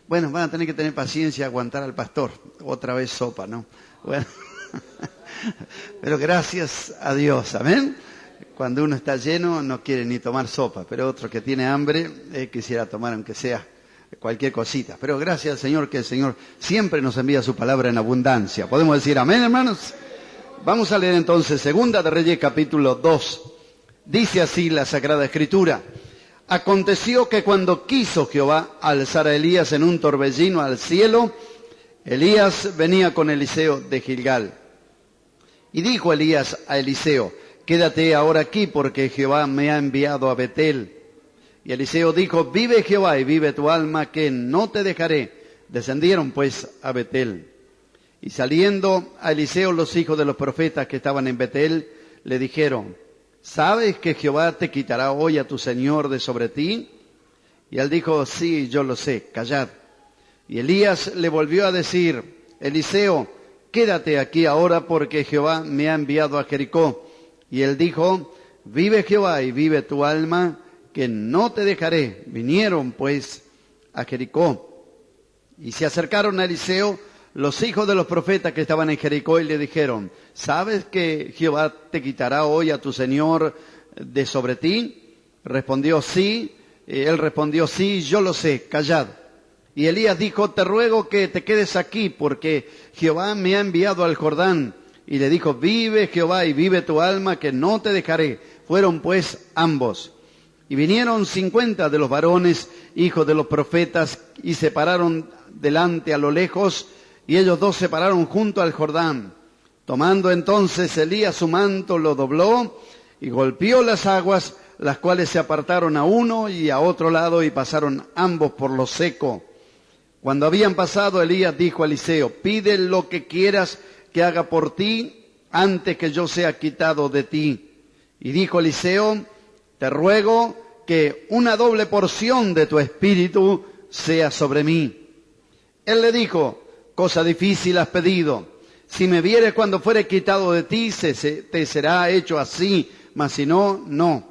Bueno, van a tener que tener paciencia, aguantar al pastor. Otra vez sopa, ¿no? Bueno, pero gracias a Dios, amén. Cuando uno está lleno no quiere ni tomar sopa, pero otro que tiene hambre quisiera tomar aunque sea cualquier cosita. Pero gracias al Señor, que el Señor siempre nos envía su palabra en abundancia. ¿Podemos decir amén, hermanos? Vamos a leer entonces Segunda de Reyes capítulo 2. Dice así la Sagrada Escritura: aconteció que cuando quiso Jehová alzar a Elías en un torbellino al cielo, Elías venía con Eliseo de Gilgal. Y dijo Elías a Eliseo: quédate ahora aquí, porque Jehová me ha enviado a Betel. Y Eliseo dijo: vive Jehová y vive tu alma, que no te dejaré. Descendieron pues a Betel. Y saliendo a Eliseo los hijos de los profetas que estaban en Betel, le dijeron: ¿sabes que Jehová te quitará hoy a tu señor de sobre ti? Y él dijo: sí, yo lo sé, callad. Y Elías le volvió a decir: Eliseo, quédate aquí ahora, porque Jehová me ha enviado a Jericó. Y él dijo: vive Jehová y vive tu alma, que no te dejaré. Vinieron pues a Jericó. Y se acercaron a Eliseo los hijos de los profetas que estaban en Jericó y le dijeron: ¿sabes que Jehová te quitará hoy a tu señor de sobre ti? Respondió: sí. Él respondió: sí, yo lo sé, callad. Y Elías dijo: te ruego que te quedes aquí, porque Jehová me ha enviado al Jordán. Y le dijo: vive Jehová y vive tu alma, que no te dejaré. Fueron pues ambos. Y vinieron 50 de los varones, hijos de los profetas, y se pararon delante a lo lejos, y ellos dos se pararon junto al Jordán. Tomando entonces Elías su manto, lo dobló, y golpeó las aguas, las cuales se apartaron a uno y a otro lado, y pasaron ambos por lo seco. Cuando habían pasado, Elías dijo a Eliseo: pide lo que quieras que haga por ti, antes que yo sea quitado de ti. Y dijo Eliseo: te ruego que una doble porción de tu espíritu sea sobre mí. Él le dijo: cosa difícil has pedido. Si me vieres cuando fuere quitado de ti, te será hecho así, mas si no, no.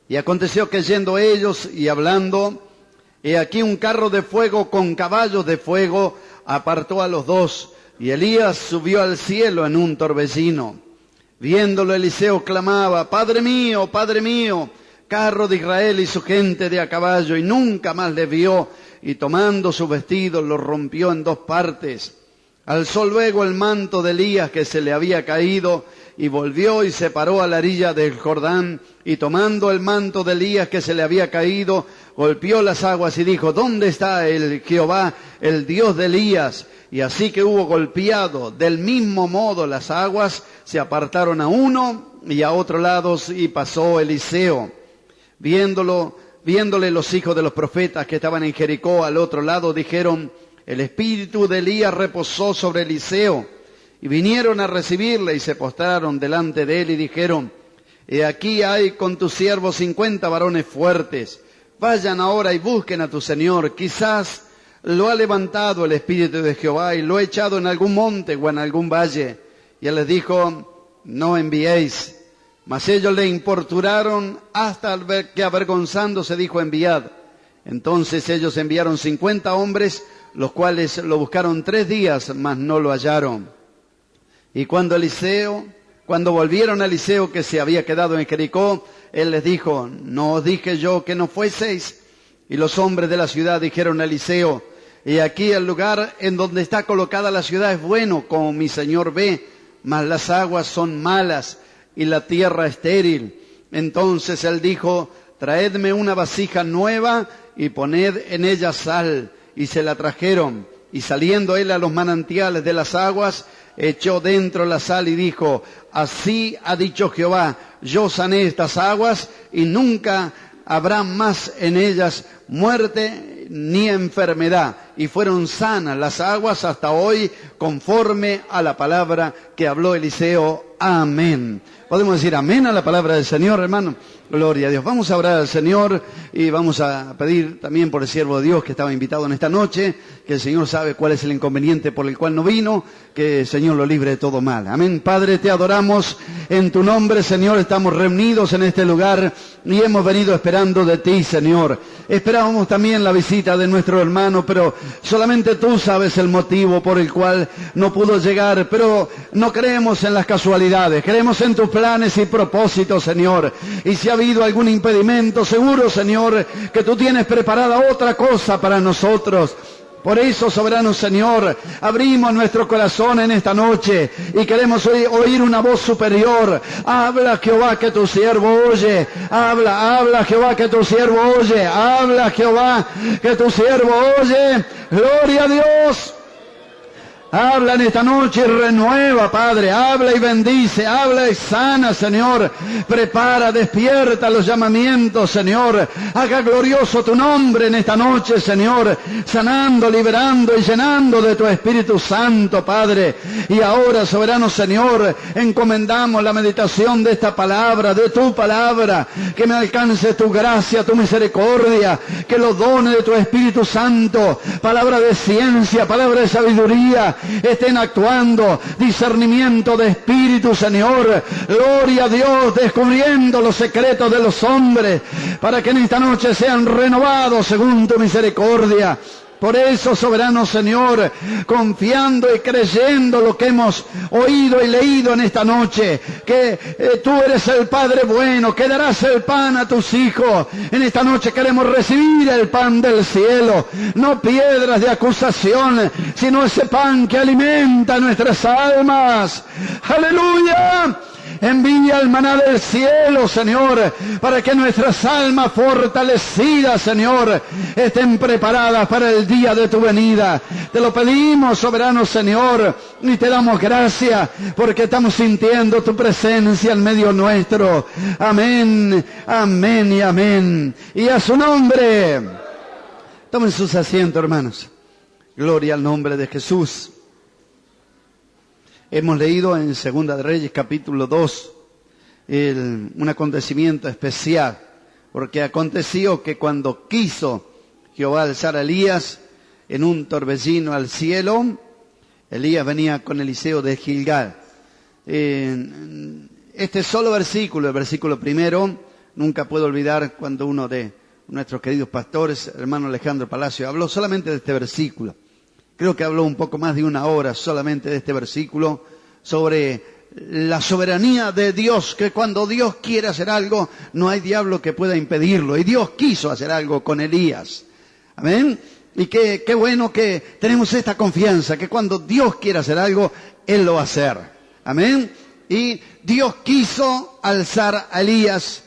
Y aconteció que yendo ellos y hablando, he aquí un carro de fuego con caballos de fuego apartó a los dos, y Elías subió al cielo en un torbellino. Viéndolo, Eliseo clamaba: Padre mío, carro de Israel y su gente de a caballo, y nunca más le vio, y tomando su vestido lo rompió en dos partes. Alzó luego el manto de Elías que se le había caído, y volvió y se paró a la orilla del Jordán, y tomando el manto de Elías que se le había caído, golpeó las aguas y dijo: ¿dónde está el Jehová, el Dios de Elías? Y así que hubo golpeado del mismo modo las aguas, se apartaron a uno y a otro lado, y pasó Eliseo. Viéndole los hijos de los profetas que estaban en Jericó al otro lado, dijeron: el espíritu de Elías reposó sobre Eliseo. Y vinieron a recibirle y se postraron delante de él y dijeron: he aquí hay con tus siervos 50 varones fuertes. Vayan ahora y busquen a tu señor. Quizás lo ha levantado el espíritu de Jehová y lo ha echado en algún monte o en algún valle. Y él les dijo: no enviéis. Mas ellos le importunaron hasta que avergonzándose dijo: enviad. Entonces ellos enviaron 50 hombres, los cuales lo buscaron 3 días, mas no lo hallaron. Y cuando volvieron a Eliseo, que se había quedado en Jericó, él les dijo: ¿no os dije yo que no fueseis? Y los hombres de la ciudad dijeron a Eliseo: y aquí el lugar en donde está colocada la ciudad es bueno, como mi señor ve, mas las aguas son malas y la tierra estéril. Entonces él dijo: traedme una vasija nueva y poned en ella sal. Y se la trajeron. Y saliendo él a los manantiales de las aguas, echó dentro la sal y dijo: así ha dicho Jehová, yo sané estas aguas y nunca habrá más en ellas muerte ni enfermedad. Y fueron sanas las aguas hasta hoy, conforme a la palabra que habló Eliseo. Amén. Podemos decir amén a la palabra del Señor, hermano. Gloria a Dios. Vamos a orar al Señor y vamos a pedir también por el siervo de Dios que estaba invitado en esta noche, que el Señor sabe cuál es el inconveniente por el cual no vino, que el Señor lo libre de todo mal. Amén. Padre, te adoramos en tu nombre, Señor. Estamos reunidos en este lugar y hemos venido esperando de ti, Señor. Esperábamos también la visita de nuestro hermano, pero solamente tú sabes el motivo por el cual no pudo llegar. Pero no creemos en las casualidades, creemos en tus planes y propósitos, Señor. Y si ha habido algún impedimento, seguro, Señor, que tú tienes preparada otra cosa para nosotros. Por eso, soberano Señor, abrimos nuestro corazón en esta noche y queremos oír una voz superior. Habla, Jehová, que tu siervo oye. Habla, Jehová, que tu siervo oye. Habla, Jehová, que tu siervo oye. Gloria a Dios. Habla en esta noche y renueva, Padre. Habla y bendice, habla y sana, Señor. Prepara, despierta los llamamientos, Señor. Haga glorioso tu nombre en esta noche, Señor. Sanando, liberando y llenando de tu Espíritu Santo, Padre. Y ahora, soberano Señor, encomendamos la meditación de esta palabra, de tu palabra. Que me alcance tu gracia, tu misericordia. Que los dones de tu Espíritu Santo, palabra de ciencia, palabra de sabiduría, estén actuando, discernimiento de espíritu, Señor. Gloria a Dios, descubriendo los secretos de los hombres, para que en esta noche sean renovados según tu misericordia. Por eso, soberano Señor, confiando y creyendo lo que hemos oído y leído en esta noche, que tú eres el Padre bueno, que darás el pan a tus hijos. En esta noche queremos recibir el pan del cielo, no piedras de acusación, sino ese pan que alimenta nuestras almas. ¡Aleluya! Envía el maná del cielo, Señor, para que nuestras almas fortalecidas, Señor, estén preparadas para el día de tu venida. Te lo pedimos, soberano Señor, y te damos gracias porque estamos sintiendo tu presencia en medio nuestro. Amén, amén y amén. Y a su nombre. Tomen sus asientos, hermanos. Gloria al nombre de Jesús. Hemos leído en Segunda de Reyes, capítulo 2, un acontecimiento especial, porque aconteció que cuando quiso Jehová alzar a Elías en un torbellino al cielo, Elías venía con Eliseo de Gilgal. Este solo versículo, el versículo primero, nunca puedo olvidar cuando uno de nuestros queridos pastores, hermano Alejandro Palacio, habló solamente de este versículo. Creo que habló un poco más de una hora solamente de este versículo sobre la soberanía de Dios, que cuando Dios quiere hacer algo, no hay diablo que pueda impedirlo. Y Dios quiso hacer algo con Elías. Amén. Y qué bueno que tenemos esta confianza, que cuando Dios quiere hacer algo, Él lo va a hacer. Amén. Y Dios quiso alzar a Elías.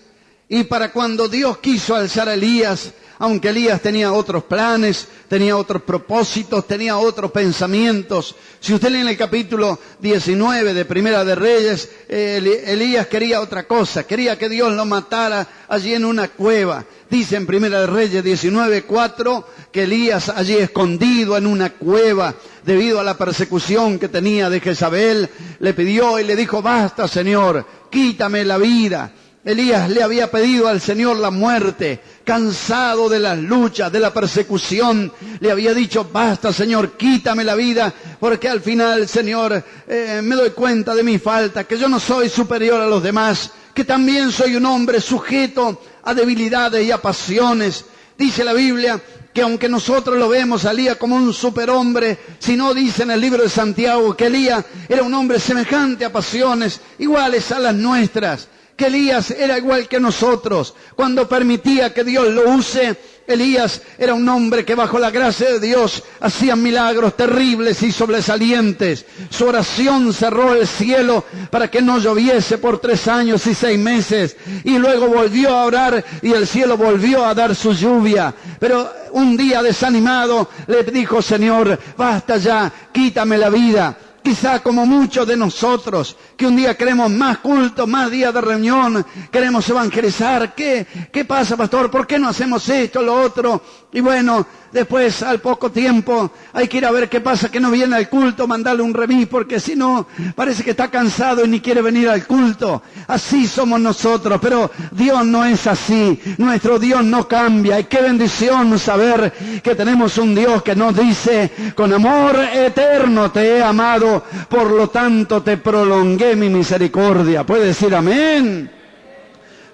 Y para cuando Dios quiso alzar a Elías, aunque Elías tenía otros planes, tenía otros propósitos, tenía otros pensamientos. Si usted lee en el capítulo 19 de Primera de Reyes, Elías quería otra cosa, quería que Dios lo matara allí en una cueva. Dice en Primera de Reyes 19:4 que Elías allí escondido en una cueva, debido a la persecución que tenía de Jezabel, le pidió y le dijo: basta, Señor, quítame la vida. Elías le había pedido al Señor la muerte, cansado de las luchas, de la persecución, le había dicho: basta, Señor, quítame la vida, porque al final, Señor, me doy cuenta de mi falta, que yo no soy superior a los demás, que también soy un hombre sujeto a debilidades y a pasiones. Dice la Biblia que aunque nosotros lo vemos a Elías como un superhombre, si no dice en el libro de Santiago que Elías era un hombre semejante a pasiones, iguales a las nuestras. Que Elías era igual que nosotros. Cuando permitía que Dios lo use, Elías era un hombre que bajo la gracia de Dios hacía milagros terribles y sobresalientes. Su oración cerró el cielo para que no lloviese por 3 años y 6 meses. Y luego volvió a orar y el cielo volvió a dar su lluvia. Pero un día desanimado le dijo: Señor, basta ya, quítame la vida. Quizá como muchos de nosotros, que un día queremos más culto, más días de reunión, queremos evangelizar. ¿Qué pasa, pastor? ¿Por qué no hacemos esto, lo otro? Y bueno, después al poco tiempo hay que ir a ver qué pasa, que no viene al culto, mandarle un remis, porque si no, parece que está cansado y ni quiere venir al culto. Así somos nosotros, pero Dios no es así. Nuestro Dios no cambia. Y qué bendición saber que tenemos un Dios que nos dice: con amor eterno te he amado, por lo tanto te prolongué mi misericordia. ¿Puede decir amén?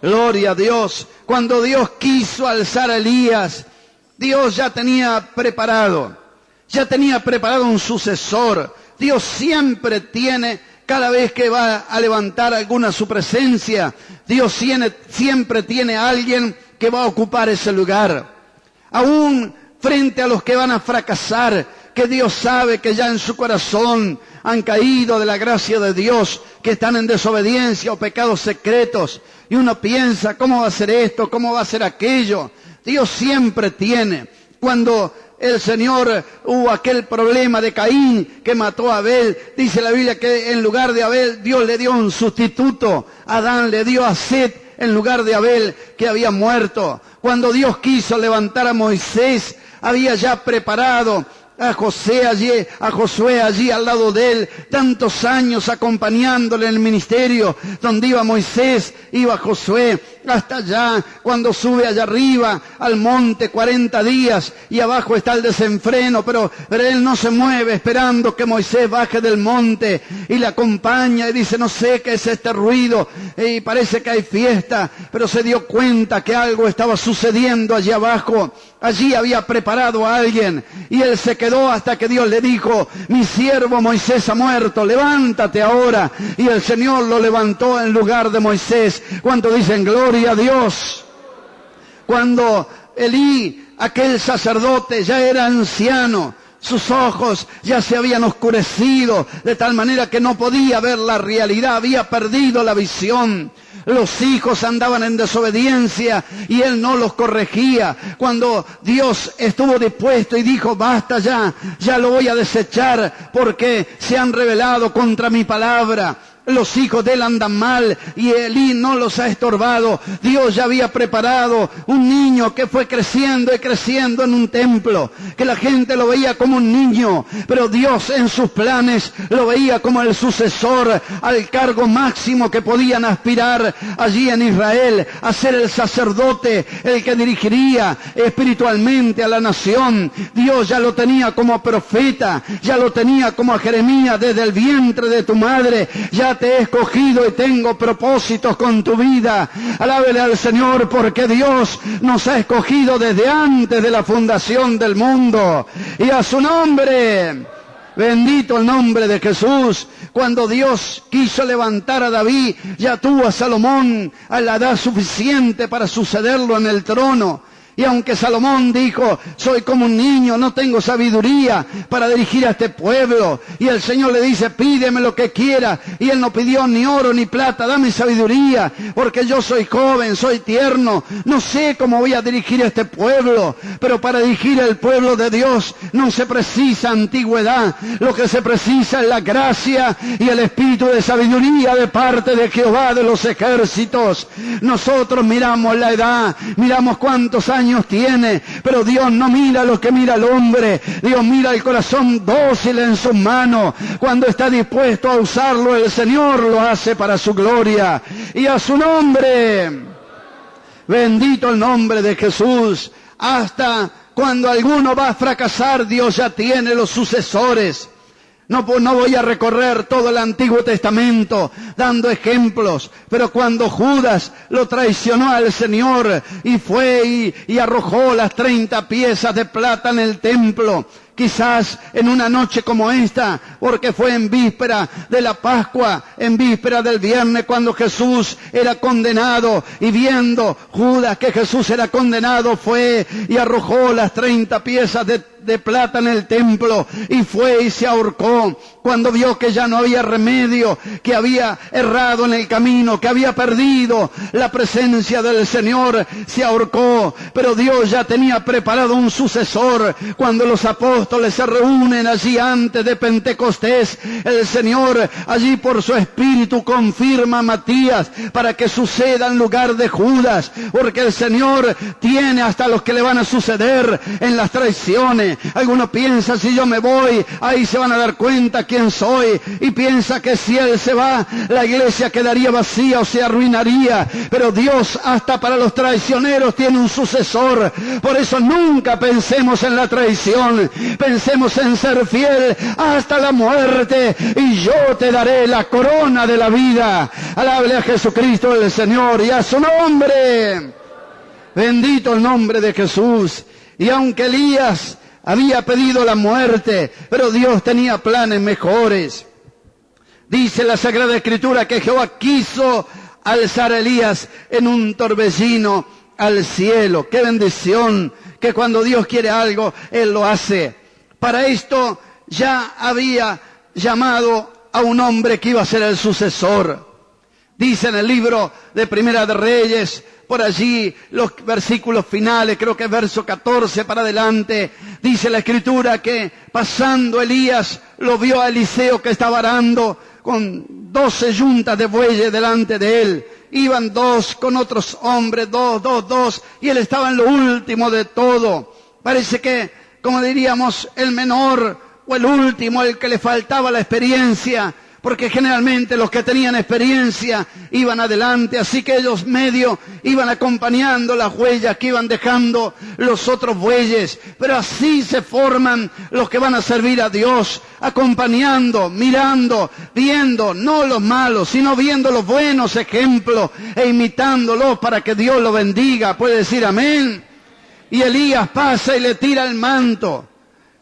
Gloria a Dios. Cuando Dios quiso alzar a Elías, Dios ya tenía preparado un sucesor. Dios siempre tiene, cada vez que va a levantar alguna su presencia, Dios siempre tiene a alguien que va a ocupar ese lugar. Aún frente a los que van a fracasar, que Dios sabe que ya en su corazón han caído de la gracia de Dios, que están en desobediencia o pecados secretos, y uno piensa: ¿cómo va a ser esto? ¿Cómo va a ser aquello? Dios siempre tiene. Cuando el Señor hubo aquel problema de Caín que mató a Abel, dice la Biblia que en lugar de Abel Dios le dio un sustituto. Adán le dio a Set en lugar de Abel, que había muerto. Cuando Dios quiso levantar a Moisés, había ya preparado a Josué allí al lado de él, tantos años acompañándole en el ministerio. Donde iba Moisés, iba Josué. Hasta allá, cuando sube allá arriba al monte 40 días y abajo está el desenfreno, pero él no se mueve esperando que Moisés baje del monte, y le acompaña y dice: no sé qué es este ruido, y parece que hay fiesta, pero se dio cuenta que algo estaba sucediendo allí abajo. Allí había preparado a alguien, y él se quedó hasta que Dios le dijo: mi siervo Moisés ha muerto, levántate ahora. Y el Señor lo levantó en lugar de Moisés. ¿Cuánto dicen gloria a Dios? Cuando Elí, aquel sacerdote, ya era anciano, sus ojos ya se habían oscurecido de tal manera que no podía ver la realidad, había perdido la visión. Los hijos andaban en desobediencia y él no los corregía. Cuando Dios estuvo dispuesto y dijo: basta ya lo voy a desechar, porque se han rebelado contra mi palabra. Los hijos de él andan mal y Elí no los ha estorbado. Dios ya había preparado un niño que fue creciendo y creciendo en un templo, que la gente lo veía como un niño, pero Dios en sus planes lo veía como el sucesor al cargo máximo que podían aspirar allí en Israel, a ser el sacerdote, el que dirigiría espiritualmente a la nación. Dios ya lo tenía como profeta, ya lo tenía como a Jeremías: desde el vientre de tu madre ya te he escogido y tengo propósitos con tu vida. Alábele al Señor, porque Dios nos ha escogido desde antes de la fundación del mundo. Y a su nombre, bendito el nombre de Jesús. Cuando Dios quiso levantar a David, ya tuvo a Salomón a la edad suficiente para sucederlo en el trono. Y aunque Salomón dijo: soy como un niño, no tengo sabiduría para dirigir a este pueblo, y el Señor le dice: pídeme lo que quiera, y él no pidió ni oro ni plata: dame sabiduría, porque yo soy joven, soy tierno, no sé cómo voy a dirigir a este pueblo. Pero para dirigir el pueblo de Dios no se precisa antigüedad, lo que se precisa es la gracia y el espíritu de sabiduría de parte de Jehová de los ejércitos. Nosotros miramos la edad, miramos cuántos años tiene, pero Dios no mira lo que mira el hombre. Dios mira el corazón dócil en sus manos. Cuando está dispuesto a usarlo, el Señor lo hace para su gloria. Y a su nombre, bendito el nombre de Jesús. Hasta cuando alguno va a fracasar, Dios ya tiene los sucesores. No voy a recorrer todo el Antiguo Testamento dando ejemplos, pero cuando Judas lo traicionó al Señor y fue y arrojó las 30 piezas de plata en el templo, quizás en una noche como esta, porque fue en víspera de la Pascua, en víspera del viernes, cuando Jesús era condenado, y viendo Judas que Jesús era condenado, fue y arrojó las 30 piezas de plata en el templo, y fue y se ahorcó. Cuando vio que ya no había remedio, que había errado en el camino, que había perdido la presencia del Señor, se ahorcó. Pero Dios ya tenía preparado un sucesor. Cuando los apóstoles apóstoles se reúnen allí antes de Pentecostés, el Señor allí por su Espíritu confirma a Matías para que suceda en lugar de Judas, porque el Señor tiene hasta los que le van a suceder en las traiciones. Algunos piensan, si yo me voy, ahí se van a dar cuenta quién soy, y piensa que si Él se va, la iglesia quedaría vacía o se arruinaría. Pero Dios hasta para los traicioneros tiene un sucesor. Por eso nunca pensemos en la traición, pensemos en ser fiel hasta la muerte, y yo te daré la corona de la vida. Alable a Jesucristo el Señor y a su nombre. Bendito el nombre de Jesús. Y aunque Elías había pedido la muerte, pero Dios tenía planes mejores. Dice la Sagrada Escritura que Jehová quiso alzar a Elías en un torbellino al cielo. ¡Qué bendición! Que cuando Dios quiere algo, Él lo hace. Para esto ya había llamado a un hombre que iba a ser el sucesor. Dice en el libro de Primera de Reyes, por allí los versículos finales, creo que es verso 14 para adelante, dice la Escritura que pasando Elías lo vio a Eliseo que estaba arando con 12 yuntas de bueyes delante de él. Iban dos con otros hombres, dos, y él estaba en lo último de todo. Parece que, como diríamos, el menor o el último, el que le faltaba la experiencia, porque generalmente los que tenían experiencia iban adelante, así que ellos medio iban acompañando las huellas que iban dejando los otros bueyes. Pero así se forman los que van a servir a Dios, acompañando, mirando, viendo, no los malos, sino viendo los buenos ejemplos e imitándolos para que Dios los bendiga. Puede decir amén. Y Elías pasa y le tira el manto.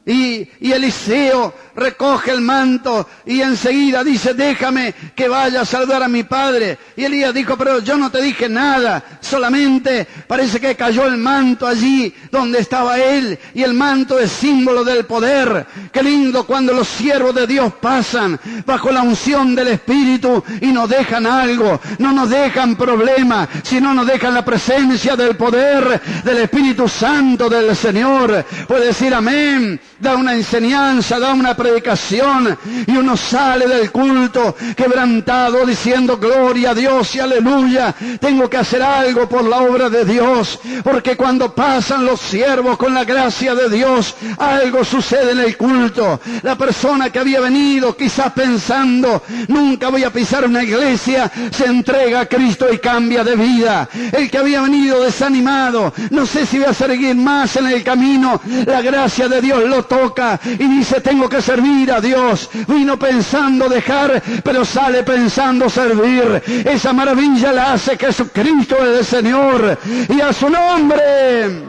Y Eliseo recoge el manto y enseguida dice, déjame que vaya a saludar a mi padre. Y Elías dijo, pero yo no te dije nada, solamente parece que cayó el manto allí donde estaba él, y el manto es símbolo del poder. Qué lindo cuando los siervos de Dios pasan bajo la unción del Espíritu y nos dejan algo, no nos dejan problemas, sino nos dejan la presencia del poder del Espíritu Santo del Señor. Puede decir amén. Da una enseñanza, da una predicación, y uno sale del culto quebrantado diciendo gloria a Dios y aleluya. Tengo que hacer algo por la obra de Dios, porque cuando pasan los siervos con la gracia de Dios, algo sucede en el culto. La persona que había venido quizás pensando, nunca voy a pisar una iglesia, se entrega a Cristo y cambia de vida. El que había venido desanimado, no sé si voy a seguir más en el camino, la gracia de Dios lo toca y dice, tengo que servir a Dios. Vino pensando dejar, pero sale pensando servir. Esa maravilla la hace Jesucristo el Señor, y a su nombre,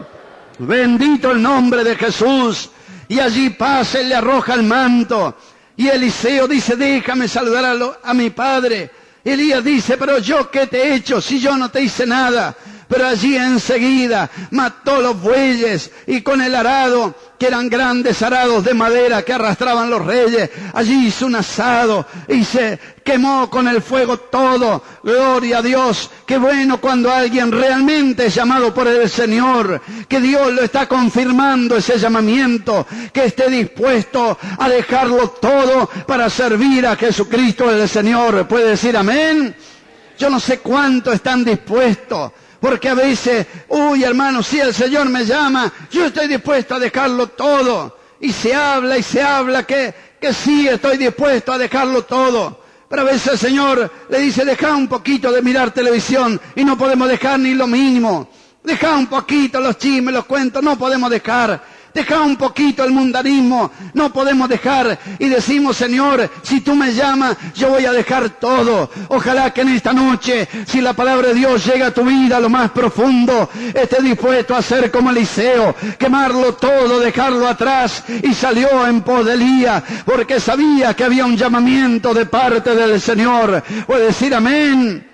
bendito el nombre de Jesús. Y allí pasa y le arroja el manto, y Eliseo dice, déjame saludar a mi padre. Elías dice, pero yo qué te he hecho si yo no te hice nada. Pero allí enseguida mató los bueyes, y con el arado, que eran grandes arados de madera que arrastraban los reyes, allí hizo un asado y se quemó con el fuego todo. Gloria a Dios. Qué bueno cuando alguien realmente es llamado por el Señor, que Dios lo está confirmando ese llamamiento, que esté dispuesto a dejarlo todo para servir a Jesucristo el Señor. ¿Puede decir amén? Yo no sé cuánto están dispuestos. Porque a veces, hermano, si el Señor me llama, yo estoy dispuesto a dejarlo todo. Y se habla que sí, estoy dispuesto a dejarlo todo. Pero a veces el Señor le dice, deja un poquito de mirar televisión, y no podemos dejar ni lo mínimo. Deja un poquito los chismes, los cuentos, no podemos dejar. Deja un poquito el mundanismo, no podemos dejar. Y decimos, Señor, si tú me llamas, yo voy a dejar todo. Ojalá que en esta noche, si la palabra de Dios llega a tu vida a lo más profundo, estés dispuesto a ser como Eliseo, quemarlo todo, dejarlo atrás, y salió en pos de Elías, porque sabía que había un llamamiento de parte del Señor. Puede decir amén.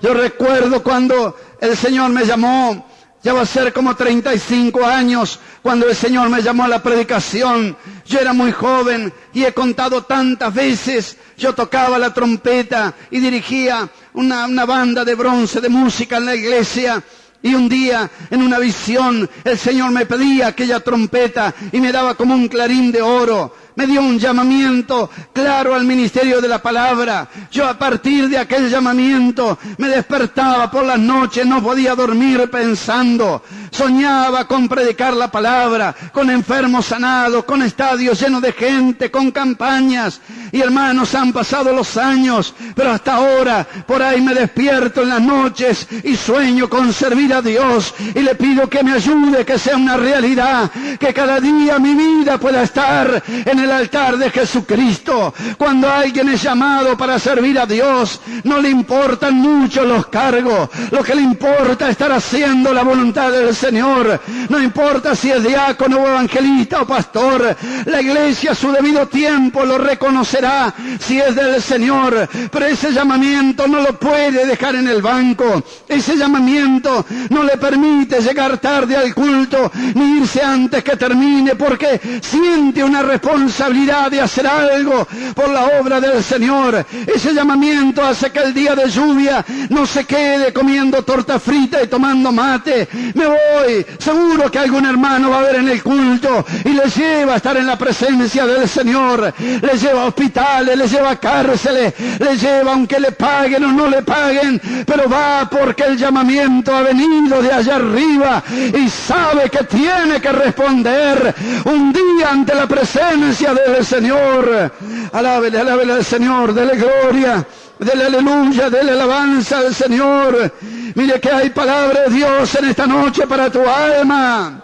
Yo recuerdo cuando el Señor me llamó, ya va a ser como 35 años, cuando el Señor me llamó a la predicación. Yo era muy joven y he contado tantas veces. Yo tocaba la trompeta y dirigía una banda de bronce de música en la iglesia. Y un día, en una visión, el Señor me pedía aquella trompeta y me daba como un clarín de oro. Me dio un llamamiento claro al ministerio de la palabra. Yo a partir de aquel llamamiento me despertaba por las noches, no podía dormir pensando. Soñaba con predicar la palabra, con enfermos sanados, con estadios llenos de gente, con campañas. Y hermanos, han pasado los años, pero hasta ahora por ahí me despierto en las noches y sueño con servir a Dios. Y le pido que me ayude, que sea una realidad, que cada día mi vida pueda estar en el altar de Jesucristo. Cuando alguien es llamado para servir a Dios, no le importan mucho los cargos. Lo que le importa es estar haciendo la voluntad del Señor. No importa si es diácono o evangelista o pastor. La iglesia a su debido tiempo lo reconocerá si es del Señor. Pero ese llamamiento no lo puede dejar en el banco. Ese llamamiento no le permite llegar tarde al culto ni irse antes que termine, porque siente una responsabilidad de hacer algo por la obra del Señor. Ese llamamiento hace que el día de lluvia no se quede comiendo torta frita y tomando mate. Me voy, seguro que algún hermano va a ver en el culto y le lleva a estar en la presencia del Señor. Le lleva a hospitales, le lleva a cárceles, le lleva aunque le paguen o no le paguen, pero va porque el llamamiento ha venido de allá arriba y sabe que tiene que responder un día ante la presencia del Señor. Alábele, alábele al Señor, dele gloria, dele aleluya, dele alabanza al Señor. Mire que hay palabra de Dios en esta noche para tu alma.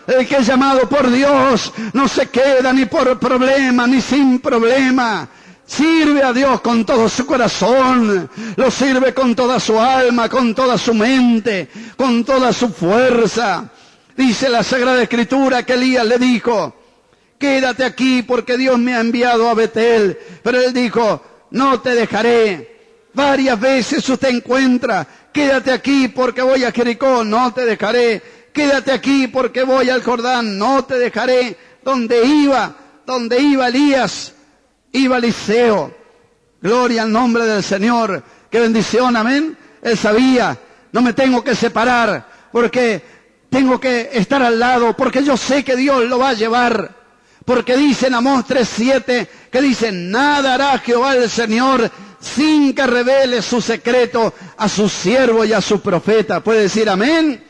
El que es llamado por Dios no se queda ni por problema ni sin problema. Sirve a Dios con todo su corazón, lo sirve con toda su alma, con toda su mente, con toda su fuerza. Dice la Sagrada Escritura que Elías le dijo: quédate aquí porque Dios me ha enviado a Betel. Pero él dijo: no te dejaré. Varias veces usted encuentra: quédate aquí porque voy a Jericó, no te dejaré. Quédate aquí porque voy al Jordán, no te dejaré. Donde iba Elías, iba Eliseo. Gloria al nombre del Señor. Qué bendición, amén. Él sabía: no me tengo que separar porque tengo que estar al lado, porque yo sé que Dios lo va a llevar. Porque dice en Amós 3:7, que dice: nada hará Jehová el Señor sin que revele su secreto a su siervo y a su profeta. ¿Puede decir amén?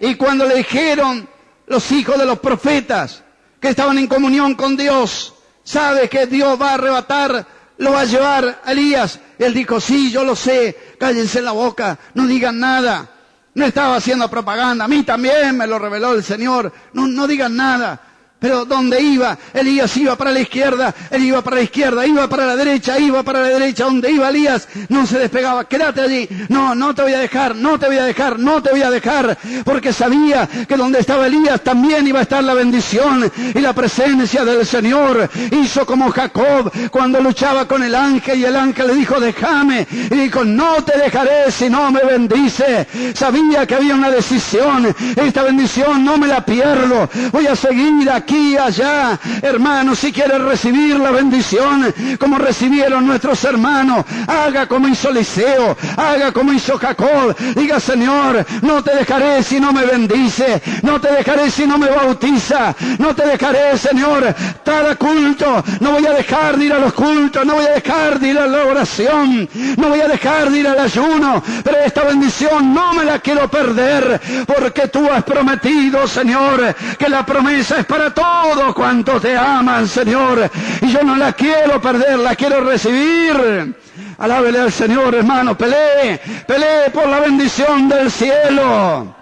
Y cuando le dijeron los hijos de los profetas que estaban en comunión con Dios: ¿sabe que Dios va a arrebatar, lo va a llevar a Elías? Él dijo: sí, yo lo sé, cállense la boca, no digan nada. No estaba haciendo propaganda, a mí también me lo reveló el Señor, no digan nada. Pero ¿dónde iba? Elías iba para la izquierda, él iba para la izquierda, iba para la derecha, iba para la derecha. Donde iba Elías no se despegaba. Quédate allí. No te voy a dejar, no te voy a dejar, no te voy a dejar. Porque sabía que donde estaba Elías también iba a estar la bendición y la presencia del Señor. Hizo como Jacob cuando luchaba con el ángel y el ángel le dijo: déjame. Y dijo: no te dejaré si no me bendice. Sabía que había una decisión. Esta bendición no me la pierdo. Voy a seguir aquí y allá. Hermanos, si quieres recibir la bendición como recibieron nuestros hermanos, haga como hizo Eliseo, haga como hizo Jacob. Diga: Señor, no te dejaré si no me bendice, no te dejaré si no me bautiza, no te dejaré, Señor, cada culto. No voy a dejar de ir a los cultos, no voy a dejar de ir a la oración, no voy a dejar de ir al ayuno, pero esta bendición no me la quiero perder, porque tú has prometido, Señor, que la promesa es para todos cuantos te aman, Señor, y yo no la quiero perder, la quiero recibir. Alábele al Señor, hermano. Pelee por la bendición del cielo.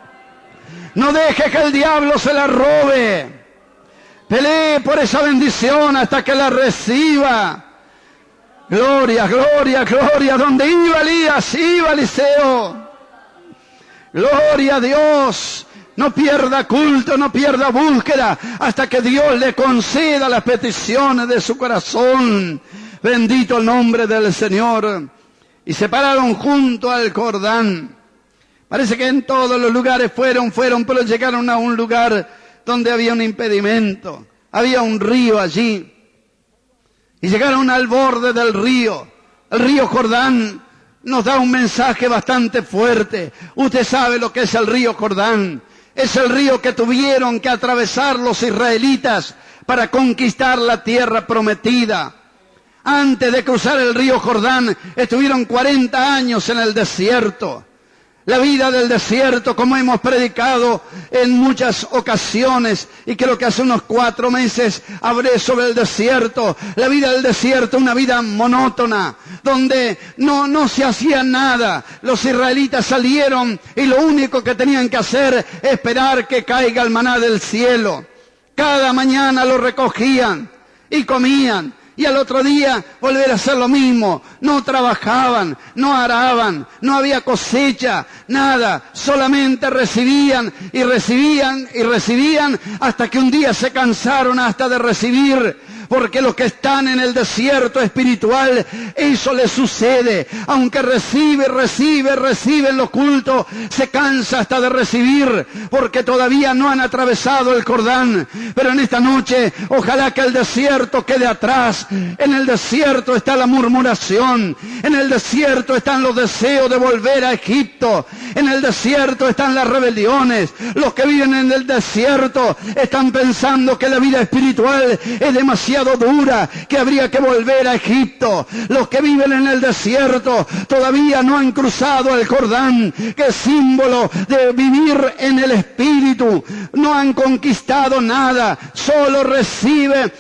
No deje que el diablo se la robe. Pelee por esa bendición hasta que la reciba. Gloria, gloria, gloria. Donde iba Elías, iba Eliseo. Gloria a Dios. No pierda culto, no pierda búsqueda hasta que Dios le conceda las peticiones de su corazón. Bendito el nombre del Señor. Y se pararon junto al Jordán. Parece que en todos los lugares fueron, pero llegaron a un lugar donde había un impedimento. Había un río allí. Y llegaron al borde del río, el río Jordán. nos da un mensaje bastante fuerte. Usted sabe lo que es el río Jordán. Es el río que tuvieron que atravesar los israelitas para conquistar la tierra prometida. Antes de cruzar el río Jordán, estuvieron 40 años en el desierto. La vida del desierto, como hemos predicado en muchas ocasiones, y creo que hace unos 4 meses hablé sobre el desierto. La vida del desierto, una vida monótona, donde no se hacía nada. Los israelitas salieron y lo único que tenían que hacer es esperar que caiga el maná del cielo. Cada mañana lo recogían y comían. Y al otro día volver a hacer lo mismo. No trabajaban, no araban, no había cosecha, nada. Solamente recibían y recibían y recibían hasta que un día se cansaron hasta de recibir. Porque los que están en el desierto espiritual, eso les sucede. Aunque reciben los cultos, se cansa hasta de recibir, porque todavía no han atravesado el Jordán. Pero en esta noche, ojalá que el desierto quede atrás. En el desierto está la murmuración. En el desierto están los deseos de volver a Egipto. En el desierto están las rebeliones. Los que viven en el desierto están pensando que la vida espiritual es demasiado dura, que habría que volver a Egipto. Los que viven en el desierto todavía no han cruzado el Jordán, que es símbolo de vivir en el Espíritu. No han conquistado nada, solo recibe,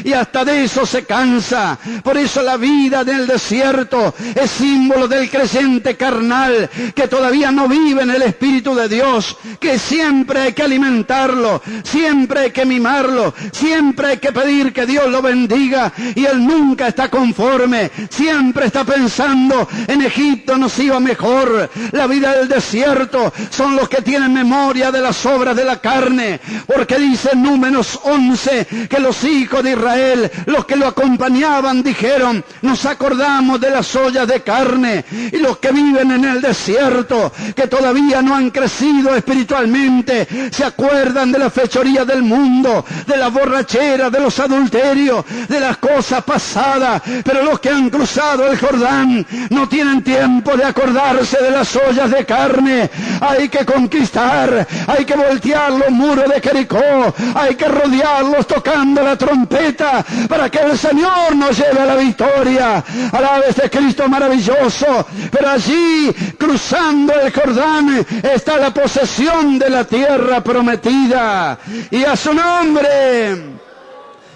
y hasta de eso se cansa. Por eso la vida del desierto es símbolo del creyente carnal, que todavía no vive en el Espíritu de Dios, que siempre hay que alimentarlo, siempre hay que mimarlo, siempre hay que pedir que Dios lo bendiga, y él nunca está conforme, siempre está pensando en Egipto nos iba mejor. La vida del desierto son los que tienen memoria de las obras de la carne, porque dice en Números 11 que los hijos de Israel, los que lo acompañaban, dijeron: nos acordamos de las ollas de carne. Y los que viven en el desierto, que todavía no han crecido espiritualmente, se acuerdan de la fechoría del mundo, de la borrachera, de los adulterios, de las cosas pasadas. Pero los que han cruzado el Jordán no tienen tiempo de acordarse de las ollas de carne. Hay que conquistar, hay que voltear los muros de Jericó, hay que rodearlos tocando la trompeta para que el Señor nos lleve a la victoria. Alaba este Cristo maravilloso. Pero allí, cruzando el Jordán, está la posesión de la tierra prometida, y a su nombre,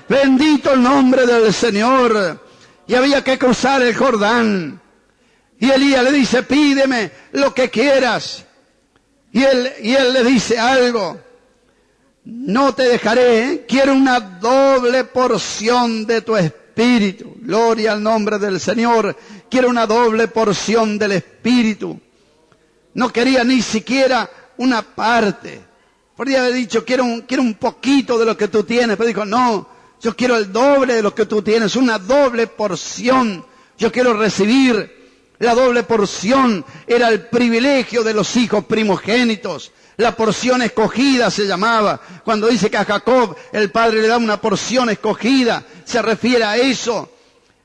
bendito el nombre del Señor. Y había que cruzar el Jordán, y Elías le dice: pídeme lo que quieras. Y él le dice algo: no te dejaré, quiero una doble porción de tu espíritu. Gloria al nombre del Señor. Quiero una doble porción del espíritu. No quería ni siquiera una parte. Podría haber dicho: quiero un poquito de lo que tú tienes. Pero dijo: no, yo quiero el doble de lo que tú tienes, una doble porción. Yo quiero recibir. La doble porción era el privilegio de los hijos primogénitos. La porción escogida se llamaba. Cuando dice que a Jacob el padre le da una porción escogida, se refiere a eso.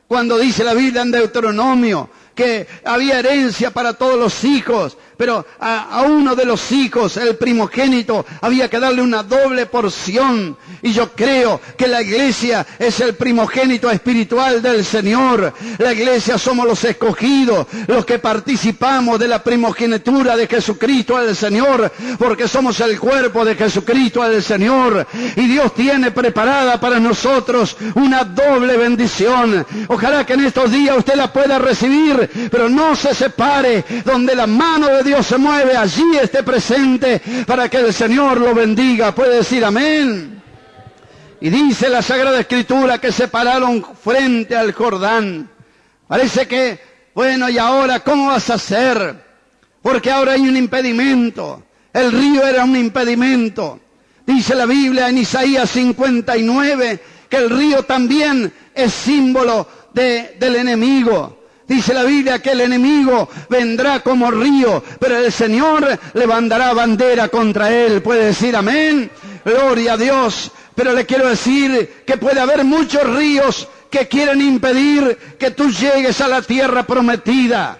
Cuando dice la Biblia en Deuteronomio que había herencia para todos los hijos, pero a uno de los hijos, el primogénito, había que darle una doble porción. Y yo creo que la iglesia es el primogénito espiritual del Señor. La iglesia somos los escogidos, los que participamos de la primogenitura de Jesucristo al Señor, porque somos el cuerpo de Jesucristo al Señor. Y Dios tiene preparada para nosotros una doble bendición. Ojalá que en estos días usted la pueda recibir, pero no se separe. Donde la mano de Dios se mueve, allí esté presente para que el Señor lo bendiga. Puede decir amén. Y dice la Sagrada Escritura que se pararon frente al Jordán. Parece que, bueno, ¿y ahora cómo vas a hacer? Porque ahora hay un impedimento. El río era un impedimento. Dice la Biblia en Isaías 59 que el río también es símbolo del enemigo. Dice la Biblia que el enemigo vendrá como río, pero el Señor levantará bandera contra él. Puede decir amén. Gloria a Dios. Pero le quiero decir que puede haber muchos ríos que quieren impedir que tú llegues a la tierra prometida.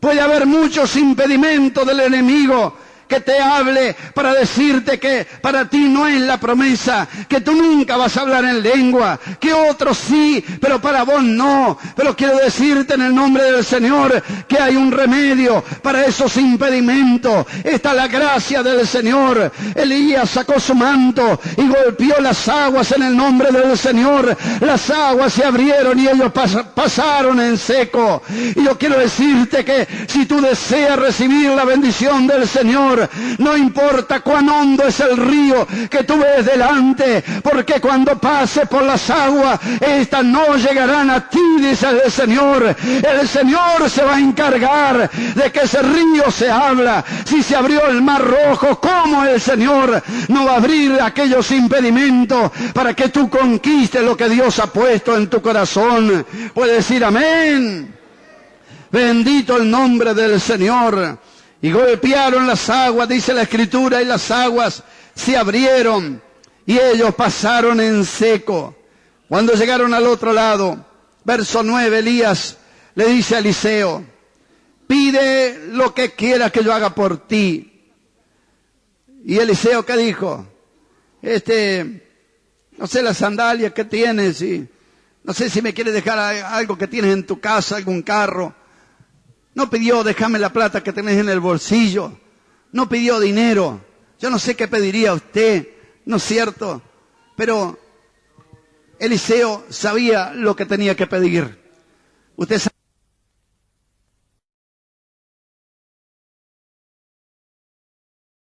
Puede haber muchos impedimentos del enemigo que te hable para decirte que para ti no es la promesa, que tú nunca vas a hablar en lengua, que otros sí, pero para vos no. Pero quiero decirte en el nombre del Señor que hay un remedio para esos impedimentos. Está la gracia del Señor. Elías sacó su manto y golpeó las aguas en el nombre del Señor. Las aguas se abrieron y ellos pasaron en seco. Y yo quiero decirte que si tú deseas recibir la bendición del Señor, no importa cuán hondo es el río que tú ves delante, porque cuando pase por las aguas, estas no llegarán a ti, dice el Señor. El Señor se va a encargar de que ese río se abra. Si se abrió el mar rojo, ¿cómo el Señor no va a abrir aquellos impedimentos para que tú conquistes lo que Dios ha puesto en tu corazón? Puedes decir amén. Bendito el nombre del Señor. Y golpearon las aguas, dice la Escritura, y las aguas se abrieron y ellos pasaron en seco. Cuando llegaron al otro lado, verso 9, Elías le dice a Eliseo: pide lo que quieras que yo haga por ti. Y Eliseo, ¿qué dijo? No sé las sandalias que tienes, y no sé si me quieres dejar algo que tienes en tu casa, algún carro. No pidió, déjame la plata que tenés en el bolsillo. No pidió dinero. Yo no sé qué pediría usted, ¿no es cierto? Pero Eliseo sabía lo que tenía que pedir. Usted sabe